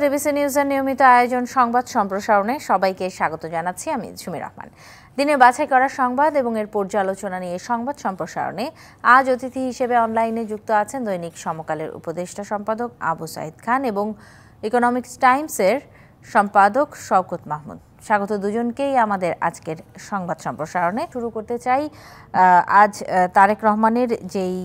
ABC নিউজের নিয়মিত আয়োজন সংবাদ সম্প্রসারণে সবাইকে স্বাগত জানাচ্ছি। আমি ঝুমি রহমান। দিনে বাছাই করা সংবাদ এবং এর পর্যালোচনা নিয়ে সংবাদ সম্প্রসারণে আজ অতিথি হিসেবে অনলাইনে যুক্ত আছেন দৈনিক সমকালের উপদেষ্টা সম্পাদক আবু সাইদ খান এবং ইকোনমিক্স টাইমসের সম্পাদক শওকত মাহমুদ। স্বাগত দুজনকেই আমাদের আজকের সংবাদ সম্প্রসারণে। শুরু করতে চাই, আজ তারেক রহমানের যেই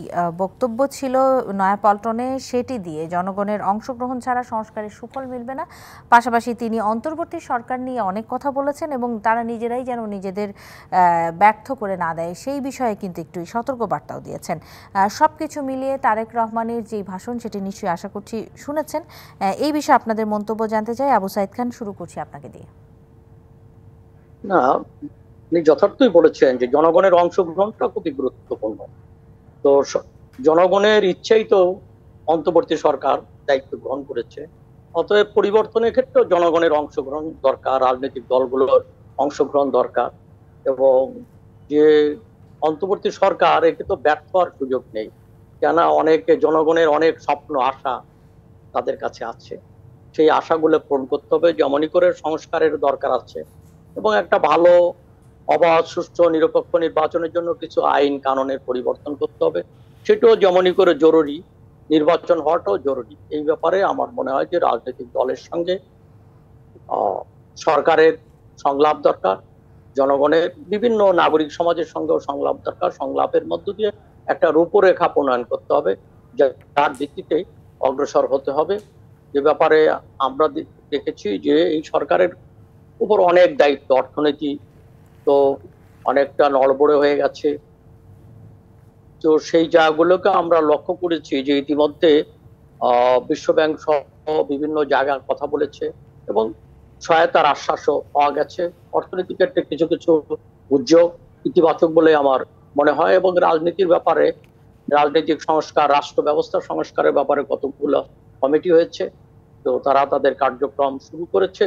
বক্তব্য ছিল নয়াপল্টনে, সেটি দিয়ে জনগণের অংশগ্রহণ ছাড়া সংস্কারের সুফল মিলবে না। পাশাপাশি তিনি অন্তর্বর্তী সরকার নিয়ে অনেক কথা বলেছেন এবং তারা নিজেরাই যেন নিজেদের ব্যর্থ করে না দেয় সেই বিষয়ে কিন্তু একটু সতর্কবার্তাও দিয়েছেন। সব কিছু মিলিয়ে তারেক রহমানের যেই ভাষণ সেটি নিশ্চয়ই আশা করছি শুনেছেন। এই বিষয়ে আপনাদের মন্তব্য জানতে চাই। আবু সাইদ খান, শুরু করছি আপনাকে দিয়ে। না, আপনি যথার্থই বলেছেন যে জনগণের অংশগ্রহণটা খুবই গুরুত্বপূর্ণ। তো জনগণের ইচ্ছেই তো অন্তর্বর্তী সরকার দায়িত্ব গ্রহণ করেছে। অতএব পরিবর্তনের ক্ষেত্রেও জনগণের অংশগ্রহণ দরকার, রাজনৈতিক দলগুলোর অংশগ্রহণ দরকার। এবং যে অন্তর্বর্তী সরকার, একে তো ব্যর্থ হওয়ার সুযোগ নেই, কেন অনেকে জনগণের অনেক স্বপ্ন আশা তাদের কাছে আছে। সেই আশাগুলো পূরণ করতে হবে, যেমনই করে সংস্কারের দরকার আছে এবং একটা ভালো অবাধ সুষ্ঠু নিরপেক্ষ নির্বাচনের জন্য কিছু আইন কানুনের পরিবর্তন করতে হবে, সেটাও যেমনই করে জরুরি। নির্বাচন হওয়াটাও জরুরি। এই ব্যাপারে আমার মনে হয় যে রাজনৈতিক দলের সঙ্গে সরকারের সংলাপ দরকার, জনগণের বিভিন্ন নাগরিক সমাজের সঙ্গেও সংলাপ দরকার। সংলাপের মধ্য দিয়ে একটা রূপরেখা প্রণয়ন করতে হবে, যার ভিত্তিতে অগ্রসর হতে হবে। যে ব্যাপারে আমরা দেখেছি যে এই সরকারের উপর অনেক দায়িত্ব, অর্থনীতি তো অনেকটা নড়বড়ে হয়ে গেছে। তো সেই জায়গাগুলোকে আমরা লক্ষ্য করেছি যে ইতিমধ্যে বিশ্বব্যাংক সহ বিভিন্ন জায়গার কথা বলেছে এবং সহায়তার আশ্বাসও পাওয়া গেছে। অর্থনীতি ক্ষেত্রে কিছু কিছু উদ্যোগ ইতিবাচক বলে আমার মনে হয়। এবং রাজনীতির ব্যাপারে, রাজনৈতিক সংস্কার, রাষ্ট্র ব্যবস্থা সংস্কারের ব্যাপারে কতগুলো কমিটি হয়েছে, তো তারা তাদের কার্যক্রম শুরু করেছে।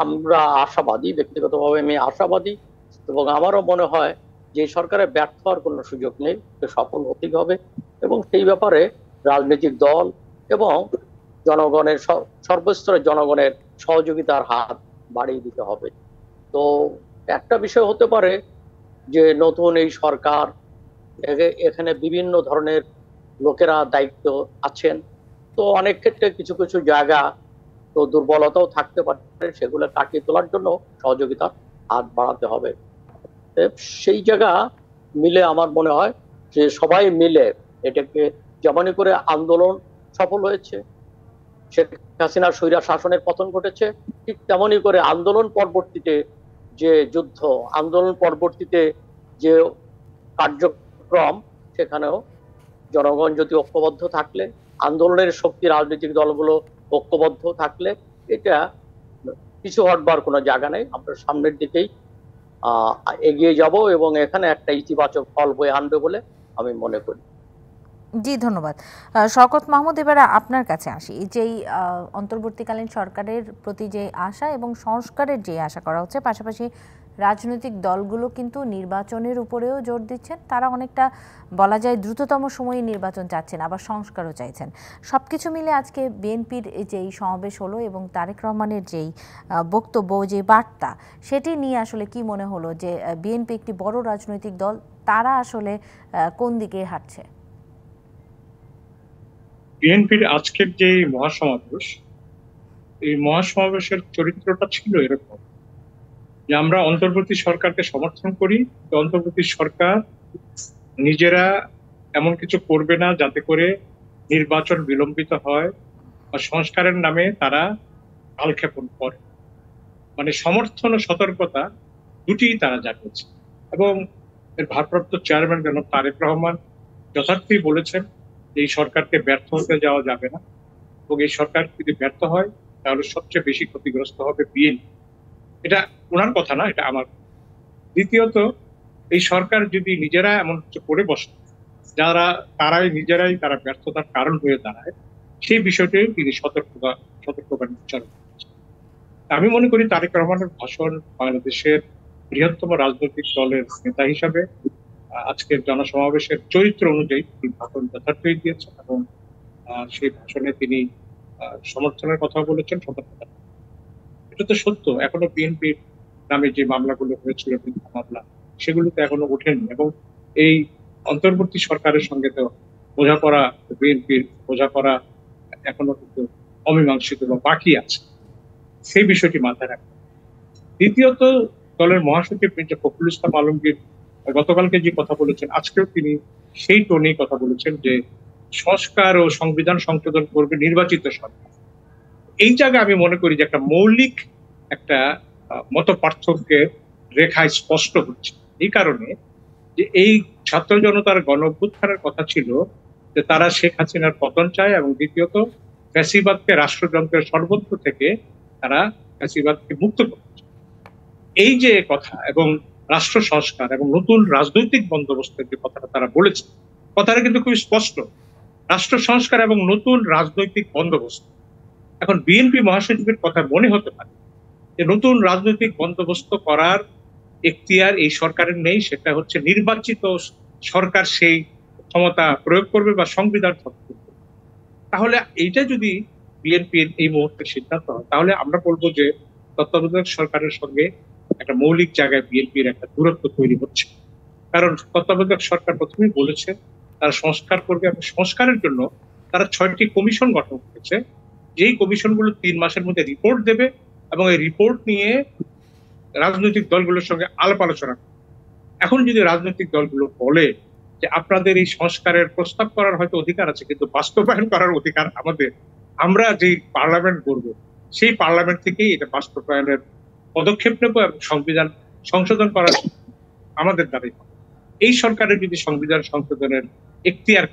আমরা আশাবাদী, ব্যক্তিগতভাবে আমি আশাবাদী এবং আমারও মনে হয় যে সরকারের ব্যর্থ হওয়ার কোনো সুযোগ নেই, সফল হতেই হবে। এবং সেই ব্যাপারে রাজনৈতিক দল এবং জনগণের সর্বস্তরের জনগণের সহযোগিতার হাত বাড়িয়ে দিতে হবে। তো একটা বিষয় হতে পারে যে নতুন এই সরকার, এখানে বিভিন্ন ধরনের লোকেরা দায়িত্ব আছেন, তো অনেক ক্ষেত্রে কিছু কিছু জায়গা তো দুর্বলতাও থাকতে পারে, সেগুলো কাটিয়ে তোলার জন্য সহযোগিতার হাত বাড়াতে হবে। সেই জায়গা মিলে আমার মনে হয় যে সবাই মিলে এটাকে, যেমনই করে আন্দোলন সফল হয়েছে, শেখ হাসিনার স্বৈরা শাসনের পতন ঘটেছে, ঠিক তেমনই করে আন্দোলন পরবর্তীতে যে যুদ্ধ, আন্দোলন পরবর্তীতে যে কার্যক্রম, সেখানেও জনগণ যদি ঐক্যবদ্ধ থাকলে, আন্দোলনের শক্তি রাজনৈতিক দলগুলো ঐক্যবদ্ধ থাকলে, এটা কিছু হটবার কোনো জায়গা নেই। আমরা সামনের দিকেই এগিয়ে যাব এবং এখানে একটা ইতিবাচক ফল বয়ে আনবে বলে আমি মনে করি। জি, ধন্যবাদ। শওকত মাহমুদ, এবারে আপনার কাছে আসি। যেই অন্তর্বর্তীকালীন সরকারের প্রতি যে আশা এবং সংস্কারের যে আশা করা হচ্ছে, পাশাপাশি রাজনৈতিক দলগুলো কিন্তু নির্বাচনের উপরেও জোর দিচ্ছেন। তারা অনেকটা বলা যায় দ্রুততম সময়ে নির্বাচন চাচ্ছেন, আবার সংস্কারও চাইছেন। সব কিছু মিলে আজকে বিএনপির যেই সমাবেশ হলো এবং তারেক রহমানের যেই বক্তব্য, যে বার্তা, সেটি নিয়ে আসলে কি মনে হলো যে বিএনপি একটি বড় রাজনৈতিক দল, তারা আসলে কোন দিকে হাঁটছে? বিএনপির আজকের যে মহাসমাবেশ, এই মহাসমাবেশের চরিত্রটা ছিল এরকম যে আমরা অন্তর্বর্তী সরকারকে সমর্থন করি, অন্তর্বর্তী সরকার নিজেরা এমন কিছু করবে না যাতে করে নির্বাচন বিলম্বিত হয় বা সংস্কারের নামে তারা কালক্ষেপণ করে। মানে সমর্থন ও সতর্কতা দুটিই তারা জানিয়েছে। এবং এর ভারপ্রাপ্ত চেয়ারম্যান জনাব তারেক রহমান যথার্থই বলেছেন এই সরকারকে ব্যর্থ হতে যাওয়া যাবে না, এবং এই সরকার যদি ব্যর্থ হয় তাহলে সবচেয়ে বেশি ক্ষতিগ্রস্ত হবে বিএনপি। এটা ওনার কথা না, এটা আমার। দ্বিতীয়ত, এই সরকার যদি নিজেরা এমন কিছু করে বসে তারা ব্যর্থতার কারণ হয়ে দাঁড়ায়, সেই বিষয়টি তিনি সতর্কবাণী উচ্চারণ করেছেন। আমি মনে করি তারেক রহমানের ভাষণ বাংলাদেশের বৃহত্তম রাজনৈতিক দলের নেতা হিসাবে আজকের জনসমাবেশের চরিত্র অনুযায়ী তিনি ভাষণ যথার্থই দিয়েছেন এবং সেই ভাষণে তিনি সমর্থনের কথা বলেছেন সমর্থন। এটা তো সত্য, এখনো বিএনপির নামে যে মামলাগুলো হয়েছিল মিথ্যা মামলা, সেগুলো তো এখনো ওঠেনি। এবং এই অন্তর্বর্তী সরকারের সঙ্গে তো বোঝাপড়া, বিএনপির বোঝাপড়া এখনো কিন্তু অমীমাংসিত বা বাকি আছে, সেই বিষয়টি মাথায় রাখতে। দ্বিতীয়ত, দলের মহাসচিব মির্জা ফখরুল ইসলাম আলমগীর গতকালকে যে কথা বলেছেন, আজকেও তিনি সেই টোনেই কথা বলেছেন যে সংস্কার ও সংবিধান সংশোধন করবে নির্বাচিত সরকার। এই জায়গায় আমি মনে করি যে একটা মৌলিক একটা মত পার্থক্যের রেখায় স্পষ্ট হচ্ছে। এই কারণে যে এই ছাত্র জনতার গণ অভ্যুত্থানের কথা ছিল যে তারা শেখ হাসিনার পতন চায়, এবং দ্বিতীয়ত ফ্যাসিবাদকে রাষ্ট্রযন্ত্রের সর্বত্র থেকে তারা ফ্যাসিবাদকে মুক্ত করতে চায়। এই যে কথা এবং রাষ্ট্র সংস্কার এবং নতুন রাজনৈতিক বন্দোবস্তের যে কথাটা তারা বলেছে, কথাটা কিন্তু খুবই স্পষ্ট, রাষ্ট্র সংস্কার এবং নতুন রাজনৈতিক বন্দোবস্ত। এখন বিএনপি মহাসচিবের কথা মনে হতে পারে যে নতুন রাজনৈতিক বন্দোবস্ত করার এখতিয়ার এই সরকারের নেই, সেটা হচ্ছে নির্বাচিত সরকার সেই ক্ষমতা প্রয়োগ করবে বা সংবিধান করবে। তাহলে এইটা যদি বিএনপির এই মুহূর্তে সিদ্ধান্ত হয়, তাহলে আমরা বলবো যে তত্ত্বাবধায়ক সরকারের সঙ্গে একটা মৌলিক জায়গায় বিএনপির একটা দূরত্ব তৈরি হচ্ছে। কারণ তত্ত্বাবধায়ক সরকার প্রথমেই বলেছে তারা সংস্কার করবে, এবং সংস্কারের জন্য তারা 6টি কমিশন গঠন করেছে, যেই কমিশনগুলো 3 মাসের মধ্যে রিপোর্ট দেবে, এবং এই রিপোর্ট নিয়ে রাজনৈতিক দলগুলোর সঙ্গে আলাপ আলোচনা। এখন যদি রাজনৈতিক দলগুলো বলে যে আপনাদের এই সংস্কারের প্রস্তাব করার হয়তো অধিকার আছে, কিন্তু বাস্তবায়ন করার অধিকার আমাদের, আমরা যে পার্লামেন্ট করব সেই পার্লামেন্ট থেকেই এটা বাস্তবায়নের পদক্ষেপ নেব, এবং সংবিধান সংশোধন করার আমাদের দ্বারাই হবে। এই সরকারের যদি সংবিধান সংশোধনের এখতিয়ার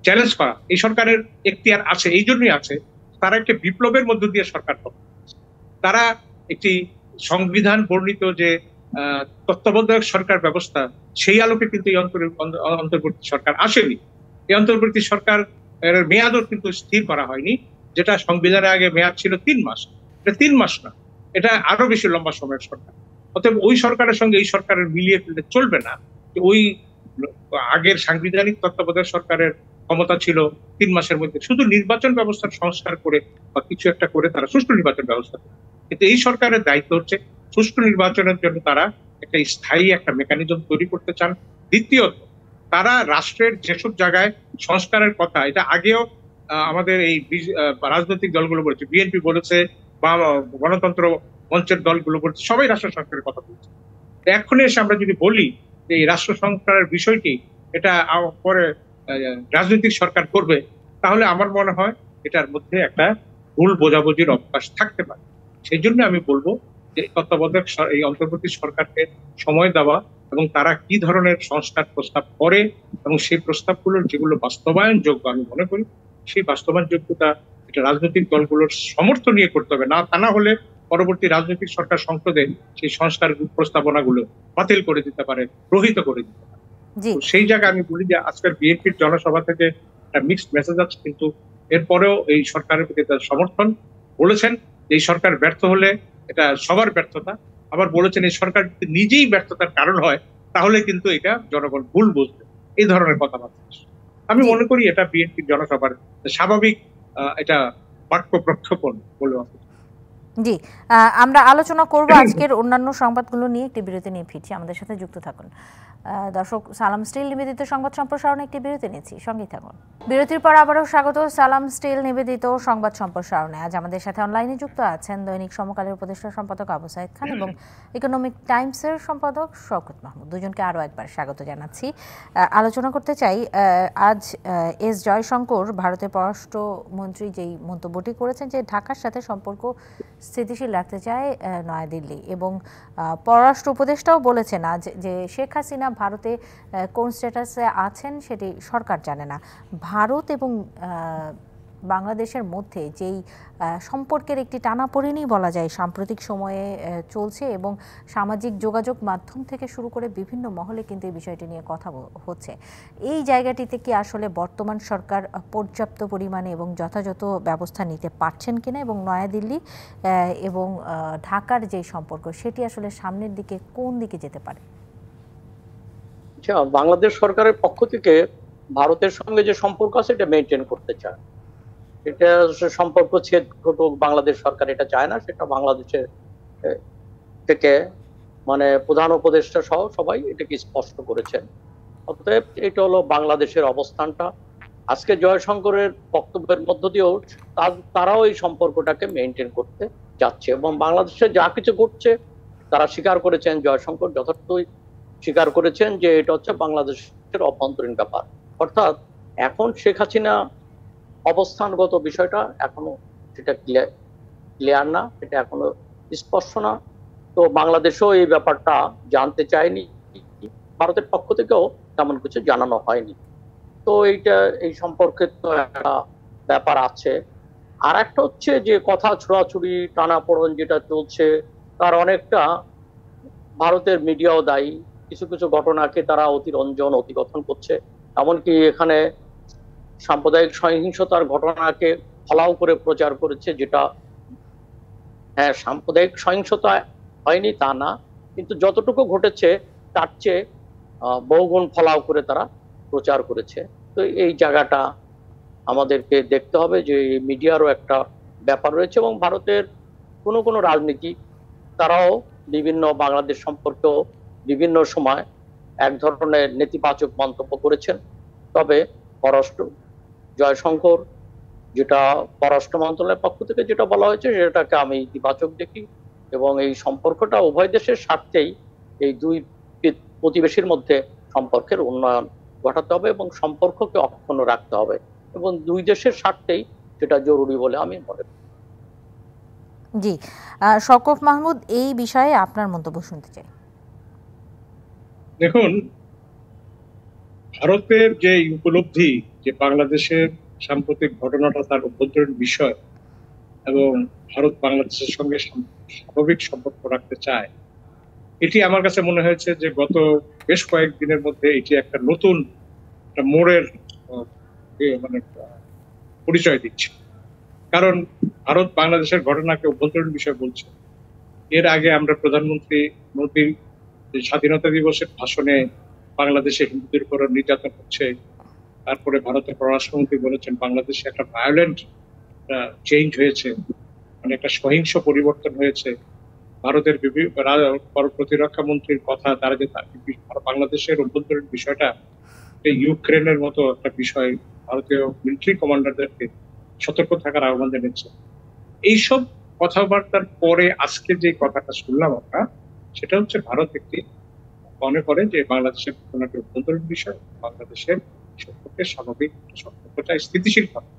চ্যালেঞ্জ করা, এই সরকারের এখতিয়ার আছে, এই জন্যই আছে তারা একটা বিপ্লবের মধ্য দিয়ে সরকার পাবে। তারা একটি সংবিধান বর্ণিত যে তত্ত্বাবধায়ক সরকার ব্যবস্থা, সেই আলোকে কিন্তু এই অন্তর্বর্তী সরকার আসেনি। এই অন্তর্বর্তী সরকার মেয়াদও কিন্তু স্থির করা হয়নি, যেটা সংবিধানের আগে মেয়াদ ছিল 3 মাস। এটা 3 মাস না, এটা আরো বেশি লম্বা সময়ের সরকার। অতএব ওই সরকারের সঙ্গে এই সরকারের মিলিয়ে ফেলতে চলবে না। ওই আগের সাংবিধানিক তত্ত্বাবধায়ক সরকারের ক্ষমতা ছিল 3 মাসের মধ্যে শুধু নির্বাচন ব্যবস্থার সংস্কার করে বা কিছু একটা করে তারা সুষ্ঠু নির্বাচন ব্যবস্থা করে। কিন্তু এই সরকারের দায়িত্ব হচ্ছে সুষ্ঠু নির্বাচনের জন্য তারা একটা স্থায়ী একটা মেকানিজম তৈরি করতে চান। দ্বিতীয়ত, তারা রাষ্ট্রের যেসব জায়গায় সংস্কারের কথা, এটা আগেও আমাদের এই রাজনৈতিক দলগুলো বলেছে, বিএনপি বলেছে বা গণতন্ত্র মঞ্চের দলগুলো বলেছে, সবাই রাষ্ট্র সংস্কারের কথা বলছে। এখন এসে আমরা যদি বলি যে এই রাষ্ট্র সংস্কারের বিষয়টি এটা পরে রাজনৈতিক সরকার করবে, তাহলে আমার মনে হয় এটার মধ্যে একটা ভুল বোঝাবুঝির অবকাশ থাকতে পারে। সেই জন্য আমি বলবো যে তত্ত্বাবধায়ক এই অন্তর্বর্তী সরকারকে সময় দেওয়া, এবং তারা কি ধরনের সংস্কার প্রস্তাব করে এবং সেই প্রস্তাবগুলোর যেগুলো বাস্তবায়নযোগ্য আমি মনে করি সেই বাস্তবায়ন যোগ্যতা এটা রাজনৈতিক দলগুলোর সমর্থন নিয়ে করতে হবে। তা না হলে পরবর্তী রাজনৈতিক সরকার সংসদে সেই সংস্কার প্রস্তাবনাগুলো বাতিল করে দিতে পারে, রহিত করে দিতে পারে। সেই জায়গায় আমি বলি যে আজকের বিএনপির জনসভা থেকে একটা মিক্সড মেসেজ আছে, কিন্তু এরপরেও এই সরকারের প্রতি তার সমর্থন। বলেছেন এই সরকার ব্যর্থ হলে এটা সবার ব্যর্থতা, আবার বলেছেন এই সরকার যদি নিজেই ব্যর্থতার কারণ হয় তাহলে কিন্তু এটা জনগণ ভুল বুঝবে। এই ধরনের কথাবার্তা আমি মনে করি এটা বিএনপির জনসভার স্বাভাবিক এটা বাক্য প্রক্ষেপণ বলে। জি, আমরা আলোচনা করব আজকের অন্যান্য সংবাদগুলো নিয়ে। একটি বিরতি নিয়ে ফিরছি, আমাদের সাথে যুক্ত থাকুন। দর্শক, সালাম স্টিল নিবেদিত সংবাদ সম্প্রসারণে একটি বিরতি নিচ্ছি, সঙ্গেই থাকুন। বিরতির পর আবারও স্বাগত সালাম স্টিল নিবেদিত সংবাদ সম্প্রসারণে। আজ আমাদের সাথে অনলাইনে যুক্ত আছেন দৈনিক সমকালের উপদেষ্টা সম্পাদক আবু সাইদ খান এবং ইকোনমিক টাইমসের সম্পাদক শওকত মাহমুদ। দুজনকে আরও একবার স্বাগত জানাচ্ছি। আলোচনা করতে চাই, আজ এস জয়শঙ্কর ভারতের পররাষ্ট্রমন্ত্রী যেই মন্তব্যটি করেছেন যে ঢাকার সাথে সম্পর্ক স্থিতিশীল রাখতে চায় নয়াদিল্লি, এবং পররাষ্ট্র উপদেষ্টাও বলেছেন আজ যে শেখ হাসিনা ভারতে কোন স্ট্যাটাসে আছেন সেটি সরকার জানে না। ভারত এবং বাংলাদেশের মধ্যে যেই সম্পর্কের একটি টানাপোড়েনই বলা যায় সাম্প্রতিক সময়ে চলছে, এবং সামাজিক যোগাযোগ মাধ্যম থেকে শুরু করে বিভিন্ন মহলে কিন্তু এই বিষয়টি নিয়ে কথা হচ্ছে। এই জায়গাটিতে কি আসলে বর্তমান সরকার পর্যাপ্ত পরিমাণে এবং যথাযথ ব্যবস্থা নিতে পারছেন কিনা, এবং নয়াদিল্লি এবং ঢাকার যে সম্পর্ক সেটি আসলে সামনের দিকে কোন দিকে যেতে পারে? বাংলাদেশ সরকারের পক্ষ থেকে ভারতের সঙ্গে যে সম্পর্ক আছে এটা মেনটেন করতে চায়, এটা সম্পর্ক ছেদ ঘটুক বাংলাদেশ সরকার এটা চায় না, সেটা বাংলাদেশের থেকে মানে প্রধান উপদেষ্টা সহ সবাই এটাকে স্পষ্ট করেছেন। অতএব এটা হলো বাংলাদেশের অবস্থানটা। আজকে জয়শঙ্করের বক্তব্যের মধ্য দিয়েও তারাও এই সম্পর্কটাকে মেনটেন করতে যাচ্ছে এবং বাংলাদেশে যা কিছু ঘটছে তারা স্বীকার করেছেন, জয়শঙ্কর যথার্থই স্বীকার করেছেন যে এটা হচ্ছে বাংলাদেশের অভ্যন্তরীণ ব্যাপার। অর্থাৎ এখন শেখ হাসিনা অবস্থানগত বিষয়টা এখনো সেটা ক্লিয়ার না, এটা এখনো স্পষ্ট না। তো বাংলাদেশও এই ব্যাপারটা জানতে চায়নি, ভারতের পক্ষ থেকেও তেমন কিছু জানানো হয়নি। তো এই সম্পর্কে তো একটা ব্যাপার আছে। আর একটা হচ্ছে যে কথা ছোড়াছুড়ি টানাপোড়েন যেটা চলছে তার অনেকটা ভারতের মিডিয়াও দায়ী। কিছু কিছু ঘটনাকে তারা অতিরঞ্জন অতিকথন করছে, এমনকি এখানে সাম্প্রদায়িক সহিংসতার ঘটনাকে ফলাও করে প্রচার করেছে, যেটা হ্যাঁ সাম্প্রদায়িক সহিংসতা হয়নি তা না, কিন্তু যতটুকু ঘটেছে তার চেয়ে বহুগুণ ফলাও করে তারা প্রচার করেছে। তো এই জায়গাটা আমাদেরকে দেখতে হবে যে মিডিয়ারও একটা ব্যাপার রয়েছে এবং ভারতের কোনো কোনো রাজনীতি তারাও বিভিন্ন বাংলাদেশ সম্পর্কেও বিভিন্ন সময় এক ধরনের নেতিবাচক মন্তব্য করেছেন। তবে জয়শঙ্কর যেটা পররাষ্ট্র মন্ত্রণালয়ের পক্ষ থেকে যেটা বলা হয়েছে সেটাকে আমি ইতিবাচক দেখি এবং এই সম্পর্কটা উভয় দেশের স্বার্থেই এই দুই প্রতিবেশীর মধ্যে সম্পর্কের উন্নয়ন ঘটাতে হবে এবং সম্পর্ককে অক্ষুণ্ণ রাখতে হবে এবং দুই দেশের স্বার্থেই সেটা জরুরি বলে আমি মনে করি। জি, শওকত মাহমুদ, এই বিষয়ে আপনার মন্তব্য শুনতে চাই। দেখুন, ভারতের যে উপলব্ধি যে বাংলাদেশের সাম্প্রতিক ঘটনাটা তার অভ্যন্তরীণ বিষয় এবং ভারত বাংলাদেশের সঙ্গে স্বাভাবিক সম্পর্ক রাখতে চায়, এটি আমার কাছে মনে হয়েছে যে গত বেশ কয়েকদিনের মধ্যে এটি একটা নতুন একটা মোড়ের মানে পরিচয় দিচ্ছে। কারণ ভারত বাংলাদেশের ঘটনাকে অভ্যন্তরীণ বিষয় বলছে। এর আগে আমরা প্রধানমন্ত্রী মোদীর স্বাধীনতা দিবসের ভাষণে বাংলাদেশে হিন্দুদের উপর নির্যাতন হচ্ছে, তারপরে ভারতের পররাষ্ট্রমন্ত্রী বলেছেন বাংলাদেশে একটা ভায়োলেন্ট চেঞ্জ হয়েছে, মানে একটা সহিংস পরিবর্তন হয়েছে। ভারতের প্রতিরক্ষা মন্ত্রীর কথা তারা যে বাংলাদেশের অভ্যন্তরীণ বিষয়টা ইউক্রেনের মতো একটা বিষয়, ভারতীয় মিলিটারি কমান্ডারদেরকে সতর্ক থাকার আহ্বান জানিয়েছে। এইসব কথাবার্তার পরে আজকে যে কথাটা শুনলাম আমরা, সেটা হচ্ছে ভারত একটি মনে করে যে বাংলাদেশের ঘটনাটি অভ্যন্তরীণ বিষয়, বাংলাদেশের সম্পর্কের স্বাভাবিক সম্পর্কটা স্থিতিশীল হবে।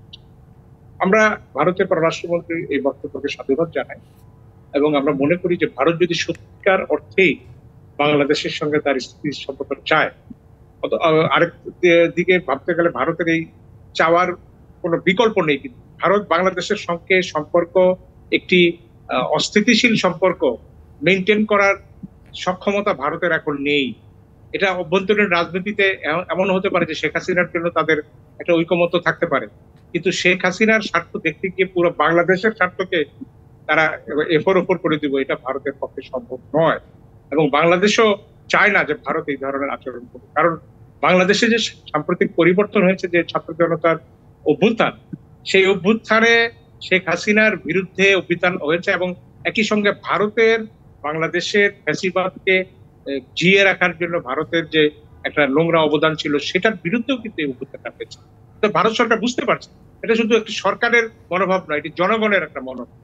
আমরা ভারতের পররাষ্ট্রমন্ত্রীর এই বক্তব্যকে সাধুবাদ জানাই এবং আমরা মনে করি যে ভারত যদি সত্যিকার অর্থেই বাংলাদেশের সঙ্গে তার স্থিতিশীল সম্পর্ক চায়, আরেক দিকে ভাবতে গেলে ভারতের এই চাওয়ার কোনো বিকল্প নেই। কিন্তু ভারত বাংলাদেশের সঙ্গে সম্পর্ক একটি অস্থিতিশীল সম্পর্ক মেনটেন করার সক্ষমতা ভারতের এখন নেই। এটা অভ্যন্তরীণ রাজনীতিতে এমন হতে পারে যে শেখ হাসিনার জন্য তাদের একটা ঐকমত্য থাকতে পারে, কিন্তু শেখ হাসিনার স্বার্থ দেখতে গিয়ে পুরো বাংলাদেশের স্বার্থকে তারা এফোর ওপর করে দিব, এটা ভারতের পক্ষে সম্ভব নয়। এবং বাংলাদেশও চায় না যে ভারত এই ধরনের আচরণ করবে। কারণ বাংলাদেশে যে সাম্প্রতিক পরিবর্তন হয়েছে, যে ছাত্র জনতার অভ্যুত্থান, সেই অভ্যুত্থানে শেখ হাসিনার বিরুদ্ধে অভ্যুত্থান হয়েছে এবং একই সঙ্গে ভারতের বাংলাদেশের ফ্যাসিবাদকে জিয়ে রাখার জন্য ভারতের যে একটা নোংরা অবদান ছিল সেটার বিরুদ্ধেও কিন্তু এই অভ্যুত্থানটা হয়েছে। তো ভারত সরকার বুঝতে পারছে এটা শুধু একটি সরকারের মনোভাব নয়, এটি জনগণের একটা মনোভাব।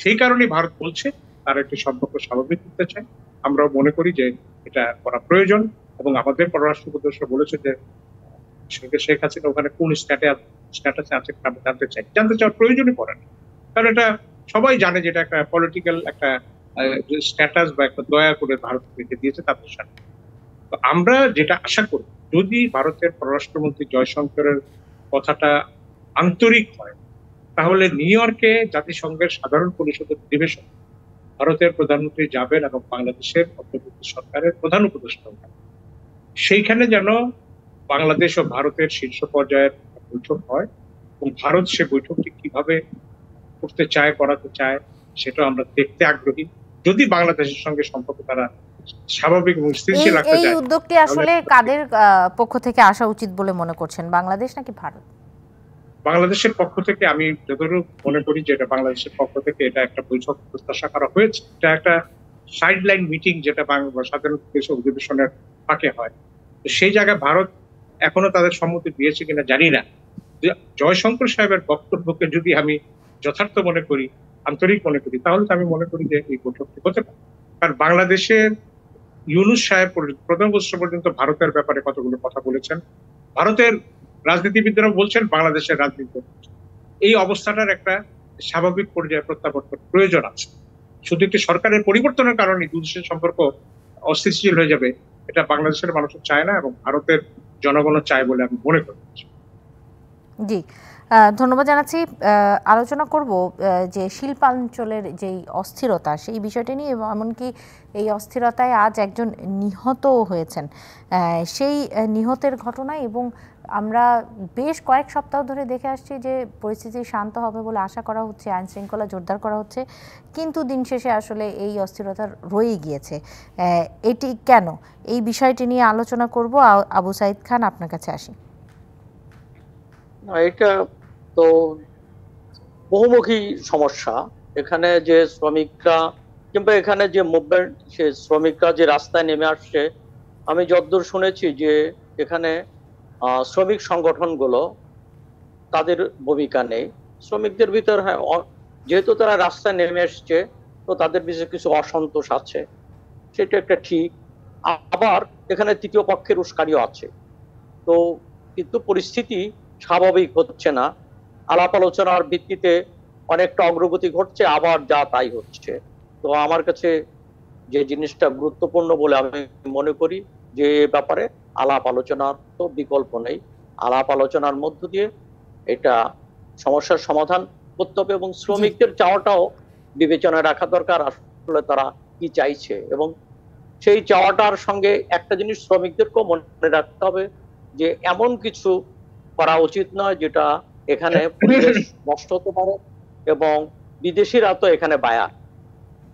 সেই কারণেই ভারত বলছে তার একটি সম্পর্ক স্বাভাবিক করতে চায়। আমরাও মনে করি যে এটা করা প্রয়োজন এবং আমাদের পররাষ্ট্র উপদেষ্টা বলেছে যে শেখ হাসিনা ওখানে কোন স্ট্যাটাসে আছে জানতে চাওয়ার প্রয়োজনই পড়ে না। কারণ এটা সবাই জানে যে এটা একটা পলিটিক্যাল একটা স্ট্যাটাস বা একটা দয়া করে ভারত রেখে দিয়েছে তাদের সাথে। তো আমরা যেটা আশা করি, যদি ভারতের পররাষ্ট্রমন্ত্রী জয়শঙ্করের কথাটা আন্তরিক হয়, তাহলে নিউ ইয়র্কে জাতিসংঘের সাধারণ পরিষদের অধিবেশন ভারতের প্রধানমন্ত্রী যাবেন এবং বাংলাদেশের অন্তর্বর্তী সরকারের প্রধান উপদেষ্টা হবেন। সেইখানে যেন বাংলাদেশ ও ভারতের শীর্ষ পর্যায়ের বৈঠক হয় এবং ভারত সে বৈঠকটি কিভাবে করতে চায়, করাতে চায়, সেটা আমরা দেখতে আগ্রহী। যদি বাংলাদেশের সঙ্গে সম্পর্ক তারা স্বাভাবিক এবং স্থিতিশীল রাখতে চায়। এই উদ্যোগটি আসলে কাদের পক্ষ থেকে আসা উচিত বলে মনে করছেন, বাংলাদেশ নাকি ভারত? বাংলাদেশের পক্ষ থেকে আমি যতটুকু মনে করি যে এটা বাংলাদেশের পক্ষ থেকে এটা একটা বৈঠক প্রত্যাশা করা হয়েছে। এটা একটা সাইডলাইন মিটিং, যেটা সাধারণত দেশে অধিবেশনের ফাঁকে হয়। তো সেই জায়গায় ভারত এখনো তাদের সম্মতি দিয়েছে কিনা জানি না। জয়শঙ্কর সাহেবের বক্তব্যকে যদি আমি যথার্থ মনে করি, আন্তরিক মনে করি, তাহলে তো আমি মনে করি যে এই বৈঠকটি হতে পারে। কারণ বাংলাদেশের ইউনূস সাহেব প্রধান উপদেষ্টা পর্যন্ত ভারতের ব্যাপারে কতগুলো কথা বলেছেন। ভারতের রাজনীতিবিদরাও বলছেন, বাংলাদেশের রাজনীতি এই অবস্থাটার একটা স্বাভাবিক পর্যায়ে প্রত্যাবর্তন প্রয়োজন আছে। শুধু একটি সরকারের পরিবর্তনের কারণে দুই দেশের সম্পর্ক অস্থিতিশীল হয়ে যাবে, এটা বাংলাদেশের মানুষ চায় না এবং ভারতের জনগণও চায় বলে আমি মনে করি। জি, ধন্যবাদ জানাচ্ছি। আলোচনা করব যে শিল্পাঞ্চলের যেই অস্থিরতা সেই বিষয়টি নিয়ে, এবং এমনকি এই অস্থিরতায় আজ একজন নিহতও হয়েছেন। সেই নিহতের ঘটনায় এবং আমরা বেশ কয়েক সপ্তাহ ধরে দেখে আসছি যে পরিস্থিতি শান্ত হবে বলে আশা করা হচ্ছে, আইন শৃঙ্খলা জোরদার করা হচ্ছে, কিন্তু দিন শেষে আসলে এই অস্থিরতা রয়ে গিয়েছে। এটি কেন, এই বিষয়টি নিয়ে আলোচনা করব। আবু সাইদ খান, আপনার কাছে আসি। এটা তো বহুমুখী সমস্যা। এখানে যে শ্রমিকরা কিংবা এখানে যে মুভমেন্ট, সে শ্রমিকরা যে রাস্তায় নেমে আসছে, আমি যতদূর শুনেছি যে এখানে শ্রমিক সংগঠনগুলো তাদের ভূমিকা নেই। শ্রমিকদের ভিতর, হ্যাঁ, যেহেতু তারা রাস্তায় নেমে এসছে, তো তাদের বিষয়ে কিছু অসন্তোষ আছে, সেটা একটা ঠিক। আবার এখানে তৃতীয় পক্ষের উস্কানিও আছে। তো কিন্তু পরিস্থিতি স্বাভাবিক হচ্ছে না। আলাপ আলোচনার ভিত্তিতে অনেকটা অগ্রগতি ঘটছে, আবার যা তাই হচ্ছে। তো আমার কাছে যে জিনিসটা গুরুত্বপূর্ণ বলে আমি মনে করি, যে ব্যাপারে আলাপ আলোচনার তো বিকল্প নেই। আলাপ আলোচনার মধ্য দিয়ে এটা সমস্যার সমাধান করতে হবে, এবং শ্রমিকদের চাওয়াটাও বিবেচনায় রাখা দরকার, আসলে তারা কি চাইছে। এবং সেই চাওয়াটার সঙ্গে একটা জিনিস শ্রমিকদেরকেও মনে রাখতে হবে, যে এমন কিছু করা উচিত নয় যেটা এখানে পরিবেশ নষ্ট হতে পারে, এবং বিদেশিরা তো এখানে বায়ার,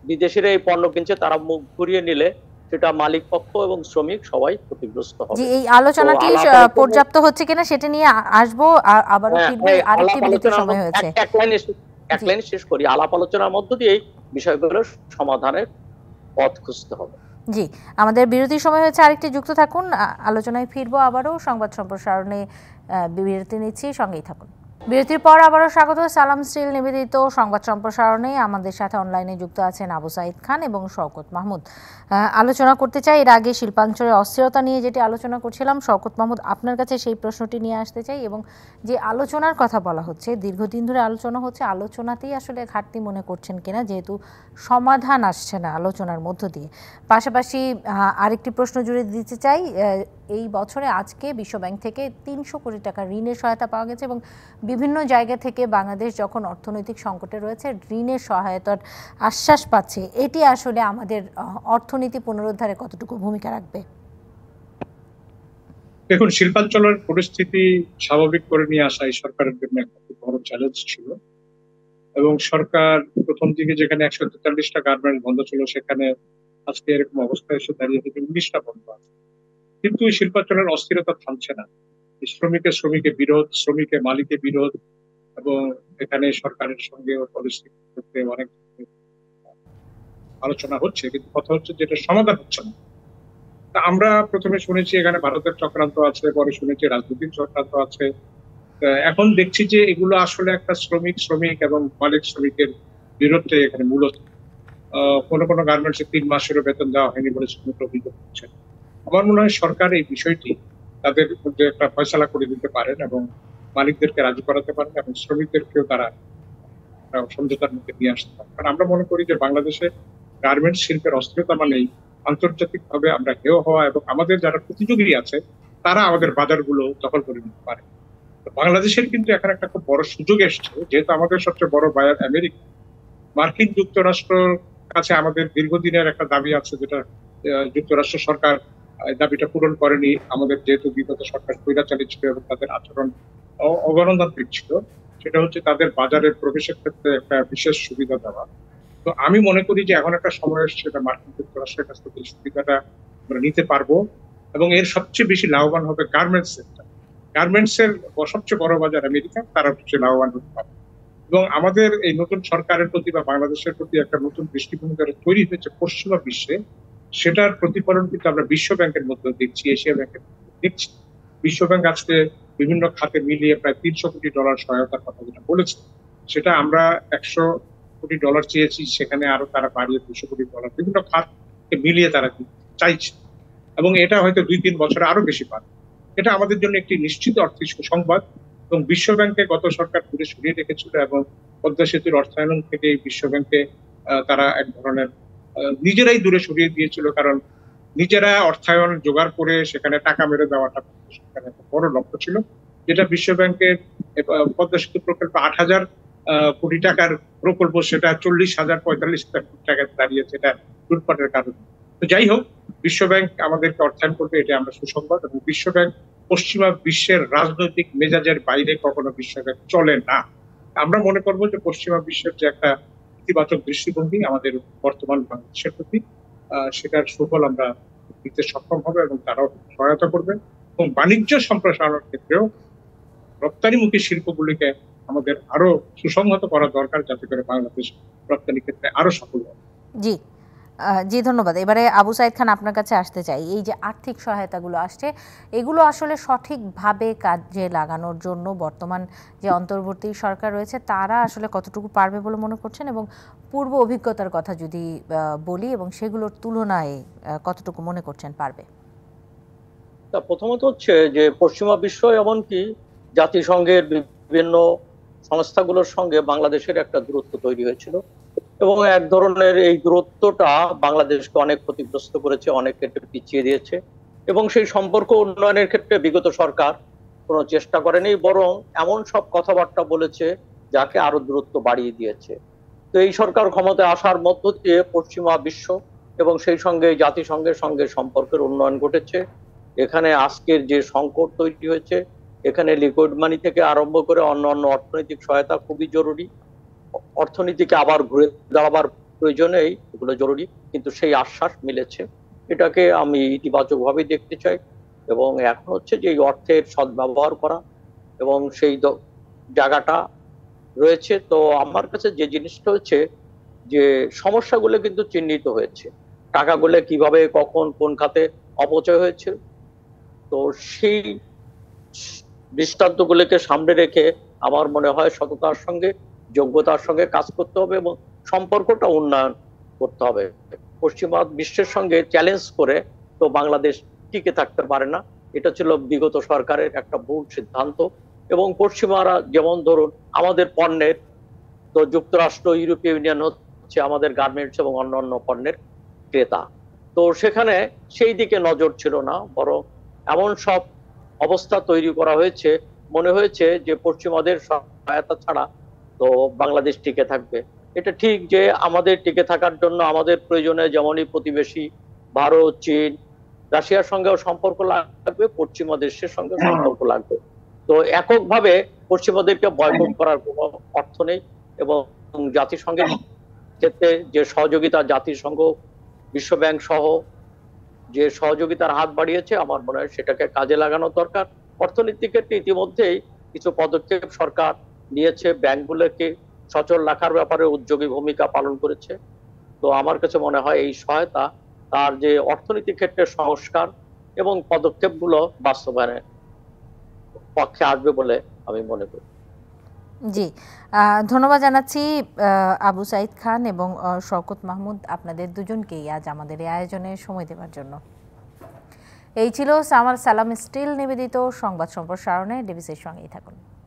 বিদেশিরা এই পণ্য কিনছে, তারা মুখ ঘুরিয়ে নিলে সেটা মালিক পক্ষ এবং শ্রমিক সবাই ক্ষতিগ্রস্ত হবে। জি, এই আলোচনাটি পর্যাপ্ত হচ্ছে কিনা সেটা নিয়ে আসবো, আবারও ফিরবো। আরেকটি বিরতির সময় হয়েছে, এক লাইন শেষ করি। আলাপ আলোচনার মধ্য দিয়ে এই বিষয়গুলোর সমাধানের পথ খুঁজতে হবে। জি, আমাদের বিরতির সময় হয়েছে, আরেকটি যুক্ত থাকুন, আলোচনায় ফিরবো আবারও। সংবাদ সম্প্রসারণে বিরতি নিচ্ছি, সঙ্গেই থাকুন। বিরতির পর আবারও স্বাগত সালাম স্টিল নিবেদিত সংবাদ সম্প্রসারণে। আমাদের সাথে অনলাইনে যুক্ত আছেন আবু সাইদ খান এবং শওকত মাহমুদ। আলোচনা করতে চাই এর আগে শিল্পাঞ্চলের অস্থিরতা নিয়ে যেটি আলোচনা করছিলাম। শওকত মাহমুদ, আপনার কাছে সেই প্রশ্নটি নিয়ে আসতে চাই, এবং যে আলোচনার কথা বলা হচ্ছে, দীর্ঘদিন ধরে আলোচনা হচ্ছে, আলোচনাতেই আসলে ঘাটতি মনে করছেন কিনা, যেহেতু সমাধান আসছে না আলোচনার মধ্য দিয়ে। পাশাপাশি আরেকটি প্রশ্ন জুড়ে দিতে চাই, এই বছরে আজকে বিশ্বব্যাংক থেকে ৩০০ কোটি টাকা ঋণের সহায়তা পাওয়া গেছে, এবং বিভিন্ন জায়গা থেকে বাংলাদেশ যখন অর্থনৈতিক সংকটে রয়েছে ঋণের সহায়তার আশ্বাস পাচ্ছে। এটি আসলে আমাদের অর্থনীতি পুনরুদ্ধারে কতটুকু ভূমিকা রাখবে? দেখুন, শিল্পাঞ্চলের পরিস্থিতি স্বাভাবিক করে নিয়ে আসা এই সরকারের জন্য একটা খুব বড় চ্যালেঞ্জ ছিল, এবং সরকার প্রথম দিকে যেখানে ১৪৩টা গার্মেন্টস বন্ধ ছিল, সেখানে আজকে এরকম অবস্থায় এসে দাঁড়িয়ে থেকে ১৯টা বন্ধ আছে। কিন্তু এই শিল্পাঞ্চলের অস্থিরতা থামছে না। শ্রমিকের বিরোধ, শ্রমিকের মালিকের বিরোধ, এবং এখানে সরকারের সঙ্গে পরিস্থিতি করতে অনেক আলোচনা হচ্ছে, কিন্তু কথা হচ্ছে যেটা সমাধান হচ্ছে না। তা আমরা প্রথমে শুনেছি এখানে ভারতের চক্রান্ত আছে, পরে শুনেছি রাজনৈতিক চক্রান্ত আছে। এখন দেখছি যে এগুলো আসলে একটা শ্রমিক এবং মালিক শ্রমিকের বিরুদ্ধে এখানে মূলত কোনো কোনো গার্মেন্টসে ৩ মাসেরও বেতন দেওয়া হয়নি বলে শ্রমিকরা অভিযোগ করছেন। আমার মনে হয় সরকার এই বিষয়টি তাদের মধ্যে একটা ফয়সালা করে দিতে পারেন, এবং মালিকদেরকে রাজি করাতে পারেন, এবং শ্রমিকদেরকেও তারা সমঝোতার মধ্যে নিয়ে আসতে পারেন। কারণ আমরা মনে করি যে বাংলাদেশে গার্মেন্টস শিল্পের অস্থিরতা মানেই আন্তর্জাতিক ভাবে আমরা হেয় হওয়া, এবং আমাদের যারা প্রতিযোগী আছে তারা আমাদের বাজারগুলো দখল করে নিতে পারে। বাংলাদেশের কিন্তু এখন একটা খুব বড় সুযোগ এসছে, যেহেতু আমাদের সবচেয়ে বড় বায়ার আমেরিকা। মার্কিন যুক্তরাষ্ট্রের কাছে আমাদের দীর্ঘদিনের একটা দাবি আছে, যেটা যুক্তরাষ্ট্র সরকার দাবিটা পূরণ করেনি। আমাদের যেহেতু বিগত সরকার স্বৈরাচারী ছিল এবং তাদের আচরণ অগণতান্ত্রিক ছিল, সেটা হচ্ছে তাদের বাজারে প্রবেশের ক্ষেত্রে একটা বিশেষ সুবিধা দেওয়া। তো আমি মনে করি যে এখন একটা সময় এসছে, সেটা মার্কিন যুক্তরাষ্ট্রের কাছ থেকে এই সুবিধাটা আমরা নিতে পারবো, এবং এর সবচেয়ে বেশি লাভবান হবে গার্মেন্টস সেক্টর। গার্মেন্টস এর সবচেয়ে বড় বাজার আমেরিকা, তারা সবচেয়ে লাভবান হতে পারে। এবং আমাদের এই নতুন সরকারের প্রতি বা বাংলাদেশের প্রতি একটা নতুন দৃষ্টিভঙ্গি তৈরি হয়েছে পশ্চিমা বিশ্বে, সেটার প্রতিফলন কিন্তু আমরা বিশ্ব ব্যাংকের মধ্যে দেখছি, এশিয়া ব্যাংকের মধ্যে দেখছি। বিশ্ব ব্যাংক আজকে বিভিন্ন খাতে মিলিয়ে প্রায় $300 কোটি সহায়তার কথা যেটা বলেছে, সেটা আমরা $100 কোটি চেয়েছি, সেখানে আরো তারা বাড়িয়ে $200 কোটি বিভিন্ন খাতকে মিলিয়ে তারা চাইছে, এবং এটা হয়তো 2-3 বছরে আরো বেশি পাবে। এটা আমাদের জন্য একটি নিশ্চিত অর্থের সুসংবাদ। এবং বিশ্ব ব্যাংকে গত সরকার দূরে সরিয়ে রেখেছিল, এবং পদ্মা সেতুর অর্থায়ন থেকে বিশ্ব ব্যাংকে তারা এক ধরনের নিজেরাই দূরে সরিয়ে দিয়েছিল, কারণ নিজেরা অর্থায়ন জোগাড় করে সেখানে টাকা মেরে দেওয়াটা সেখানে একটা বড় লক্ষ্য ছিল, যেটা বিশ্ব ব্যাংকের পদ্মা সেতু প্রকল্প 8,000 কোটি টাকার প্রকল্প, সেটা 40,000-45,000 কোটি টাকায় দাঁড়িয়েছে, এটা লুটপাটের কারণে। তো যাই হোক, বিশ্ব ব্যাংক আমাদেরকে অর্থায়ন করবে, এটা আমরা সুসংবাদ। এবং বিশ্ব ব্যাংক পশ্চিমা বিশ্বের রাজনৈতিক মেজাজের বাইরে কখনো বিশ্ব ব্যাংক চলে না। আমরা মনে করবো যে পশ্চিমা বিশ্বের যে একটা ইতিবাচক দৃষ্টিভঙ্গি আমাদের বর্তমান বাংলাদেশের প্রতি, সেটার সুফল আমরা দিতে সক্ষম হবে, এবং তারাও সহায়তা করবে। এবং বাণিজ্য সম্প্রসারণের ক্ষেত্রেও রপ্তানিমুখী শিল্পগুলিকে আমাদের আরো সুসংহত করা দরকার, যাতে করে বাংলাদেশ রপ্তানি ক্ষেত্রে আরো সফল হয়। জি জি, ধন্যবাদ। এবারে আবু সাইদ খান, আপনার কাছে আসতে চাই। এই যে আর্থিক সহায়তাগুলো আসছে, এগুলো আসলে সঠিকভাবে কাজে লাগানোর জন্য বর্তমান যে অন্তর্বর্তী সরকার রয়েছে তারা আসলে কতটুকু পারবে বলে মনে করছেন, এবং পূর্ব অভিজ্ঞতার কথা যদি বলি, এবং সেগুলোর তুলনায় কতটুকু মনে করছেন পারবে? প্রথমত হচ্ছে যে পশ্চিমা বিশ্ব, এমনকি জাতিসংঘের বিভিন্ন সংস্থাগুলোর সঙ্গে বাংলাদেশের একটা দূরত্ব তৈরি হয়েছিল, এবং এক ধরনের এই দূরত্বটা বাংলাদেশকে অনেক ক্ষতিগ্রস্ত করেছে, অনেক ক্ষেত্রে পিছিয়ে দিয়েছে। এবং সেই সম্পর্ক উন্নয়নের ক্ষেত্রে বিগত সরকার কোনো চেষ্টা করেনি, বরং এমন সব কথাবার্তা বলেছে যাকে আরো দূরত্ব বাড়িয়ে দিয়েছে। তো এই সরকার ক্ষমতায় আসার মধ্য দিয়ে পশ্চিমা বিশ্ব এবং সেই সঙ্গে জাতিসংঘের সঙ্গে সম্পর্কের উন্নয়ন ঘটেছে। এখানে আজকের যে সংকট তৈরি হয়েছে, এখানে লিকুইড মানি থেকে আরম্ভ করে অন্যান্য অর্থনৈতিক সহায়তা খুবই জরুরি। অর্থনীতিকে আবার ঘুরে দাঁড়াবার প্রয়োজনেই এগুলো জরুরি, কিন্তু সেই আশ্বাস মিলেছে, এটাকে আমি ইতিবাচক ভাবে দেখতে চাই। এবং এখন হচ্ছে যে এই অর্থের সদ্ব্যবহার করা, এবং সেই জায়গাটা রয়েছে। তো আমার কাছে যে জিনিসটা হচ্ছে যে সমস্যাগুলো কিন্তু চিহ্নিত হয়েছে, টাকাগুলো কিভাবে কখন কোন খাতে অপচয় হয়েছে। তো সেই দৃষ্টান্তগুলোকে সামনে রেখে আমার মনে হয় সততার সঙ্গে যোগ্যতার সঙ্গে কাজ করতে হবে, এবং সম্পর্কটা উন্নয়ন করতে হবে। পশ্চিমা বিশ্বের সঙ্গে চ্যালেঞ্জ করে তো বাংলাদেশ টিকে থাকতে পারে না, এটা ছিল বিগত সরকারের একটা ভুল সিদ্ধান্ত। এবং পশ্চিমারা যেমন ধরুন আমাদের পণ্যের, তো যুক্তরাষ্ট্র, ইউরোপীয় ইউনিয়ন হচ্ছে আমাদের গার্মেন্টস এবং অন্যান্য পণ্যের ক্রেতা। তো সেখানে সেই দিকে নজর ছিল না, বরং এমন সব অবস্থা তৈরি করা হয়েছে, মনে হয়েছে যে পশ্চিমাদের সহায়তা ছাড়া তো বাংলাদেশ টিকে থাকবে। এটা ঠিক যে আমাদের টিকে থাকার জন্য আমাদের প্রয়োজনে যেমনই প্রতিবেশী ভারত, চীন, রাশিয়ার সঙ্গেও সম্পর্ক লাগবে, পশ্চিমা দেশের সঙ্গে সম্পর্ক লাগবে। তো এককভাবে পশ্চিমাদেরকে বয়কট করার কোনো অর্থ নেই। এবং জাতিসংঘের ক্ষেত্রে যে সহযোগিতা, জাতিসংঘ, বিশ্বব্যাংক সহ যে সহযোগিতার হাত বাড়িয়েছে, আমার মনে হয় সেটাকে কাজে লাগানো দরকার। অর্থনীতির ক্ষেত্রে ইতিমধ্যেই কিছু পদক্ষেপ সরকার নিয়েছে, ব্যাংকগুলোকে সচল রাখার ব্যাপারে উদ্যোগী ভূমিকা পালন করেছে। তো আমার কাছে মনে হয় এই সহায়তা তার যে অর্থনীতির ক্ষেত্রে সংস্কার এবং পদক্ষেপগুলো বাস্তবায়নের পক্ষে আসবে বলে আমি মনে করি। জি, ধন্যবাদ জানাচ্ছি আবু সাইদ খান এবং শওকত মাহমুদ, আপনাদের দুজনকেই আজ আমাদের এই আয়োজনে সময় দেওয়ার জন্য। এই ছিল সামার সালাম স্টিল নিবেদিত সংবাদ সম্প্রসারণে। ডিবিসির সঙ্গেই থাকুন।